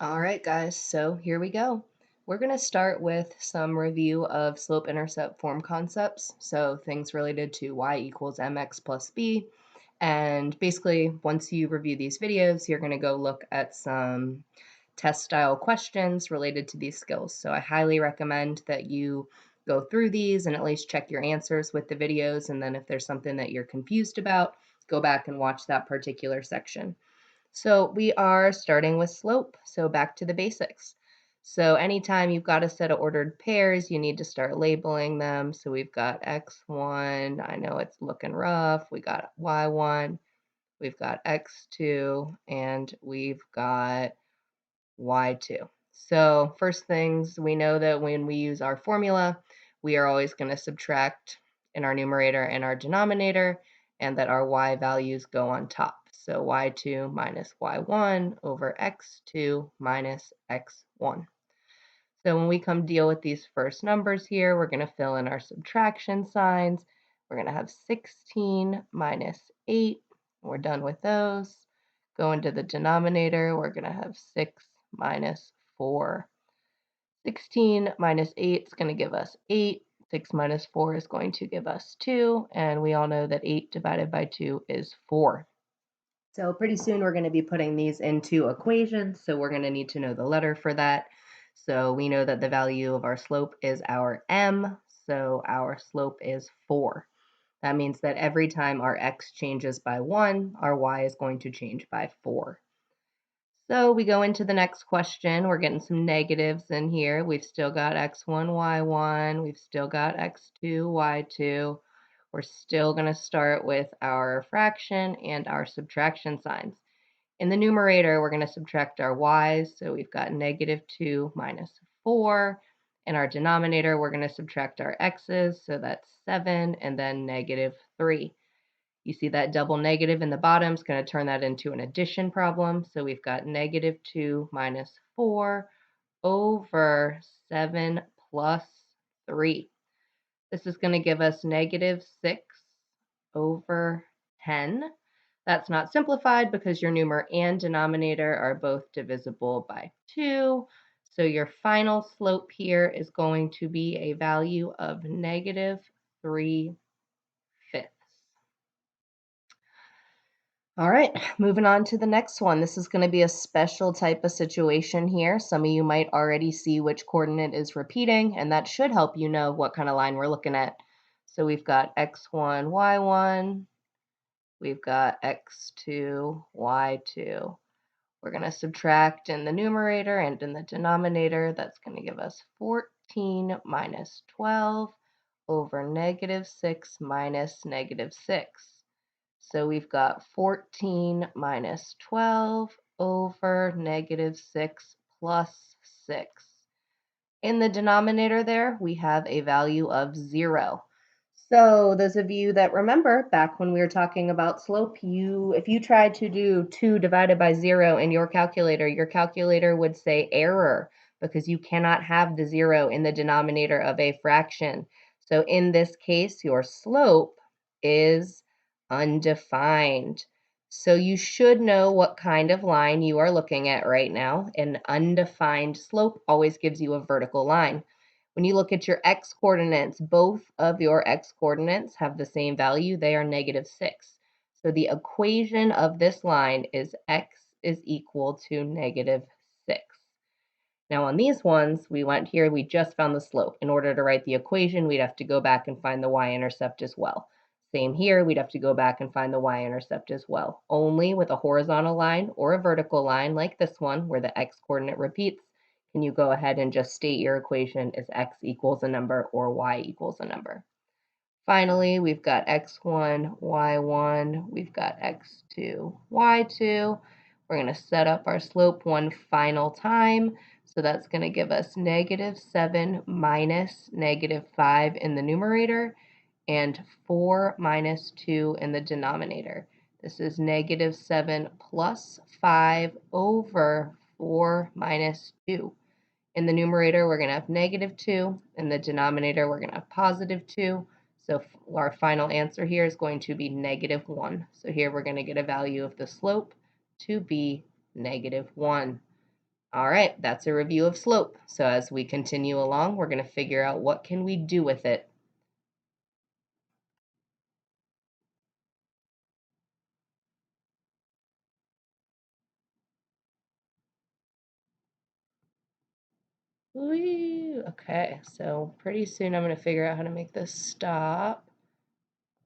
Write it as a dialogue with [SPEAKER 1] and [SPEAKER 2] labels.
[SPEAKER 1] All right, guys, so here we go. We're going to start with some review of slope-intercept form concepts, so things related to y equals mx plus b. And basically, once you review these videos, you're going to go look at some test-style questions related to these skills. So I highly recommend that you go through these and at least check your answers with the videos, and then if there's something that you're confused about, go back and watch that particular section. So we are starting with slope, so back to the basics. So anytime you've got a set of ordered pairs, you need to start labeling them. So we've got x1, I know it's looking rough, we got y1, we've got x2, and we've got y2. So first things, we know that when we use our formula, we are always going to subtract in our numerator and our denominator, and that our y values go on top. So y2 minus y1 over x2 minus x1. So when we come deal with these first numbers here, we're going to fill in our subtraction signs. We're going to have 16 minus 8. We're done with those. Go into the denominator. We're going to have 6 minus 4. 16 minus 8 is going to give us 8. 6 minus 4 is going to give us 2. And we all know that 8 divided by 2 is 4. So pretty soon we're going to be putting these into equations. So we're going to need to know the letter for that. So we know that the value of our slope is our m. So our slope is 4. That means that every time our x changes by 1, our y is going to change by 4. So we go into the next question. We're getting some negatives in here. We've still got x1, y1. We've still got x2, y2. We're still going to start with our fraction and our subtraction signs. In the numerator, we're going to subtract our y's. So we've got negative 2 minus 4. In our denominator, we're going to subtract our x's. So that's 7 and then negative 3. You see that double negative in the bottom is going to turn that into an addition problem. So we've got negative 2 minus 4 over 7 plus 3. This is going to give us negative 6 over 10. That's not simplified because your numerator and denominator are both divisible by 2. So your final slope here is going to be a value of negative 3/5. All right, moving on to the next one. This is going to be a special type of situation here. Some of you might already see which coordinate is repeating, and that should help you know what kind of line we're looking at. So we've got x1, y1. We've got x2, y2. We're going to subtract in the numerator and in the denominator. That's going to give us 14 minus 12 over negative 6 minus negative 6. So we've got 14 minus 12 over negative 6 plus 6. In the denominator there, we have a value of 0. So those of you that remember back when we were talking about slope, if you tried to do 2 divided by 0 in your calculator would say error because you cannot have the 0 in the denominator of a fraction. So in this case, your slope is undefined. So you should know what kind of line you are looking at right now. An undefined slope always gives you a vertical line. When you look at your x coordinates, both of your x coordinates have the same value. They are negative 6. So the equation of this line is x is equal to negative 6. Now on these ones, we went here, we just found the slope. In order to write the equation, we'd have to go back and find the y-intercept as well. Same here, we'd have to go back and find the y-intercept as well. Only with a horizontal line or a vertical line like this one, where the x-coordinate repeats, can you go ahead and just state your equation as x equals a number or y equals a number. Finally, we've got x1, y1, we've got x2, y2. We're going to set up our slope one final time. So that's going to give us negative 7 minus negative 5 in the numerator and 4 minus 2 in the denominator. This is negative 7 plus 5 over 4 minus 2. In the numerator, we're going to have negative 2. In the denominator, we're going to have positive 2. So our final answer here is going to be negative 1. So here we're going to get a value of the slope to be negative 1. All right, that's a review of slope. So as we continue along, we're going to figure out what can we do with it. Woo! Okay, so pretty soon I'm going to figure out how to make this stop.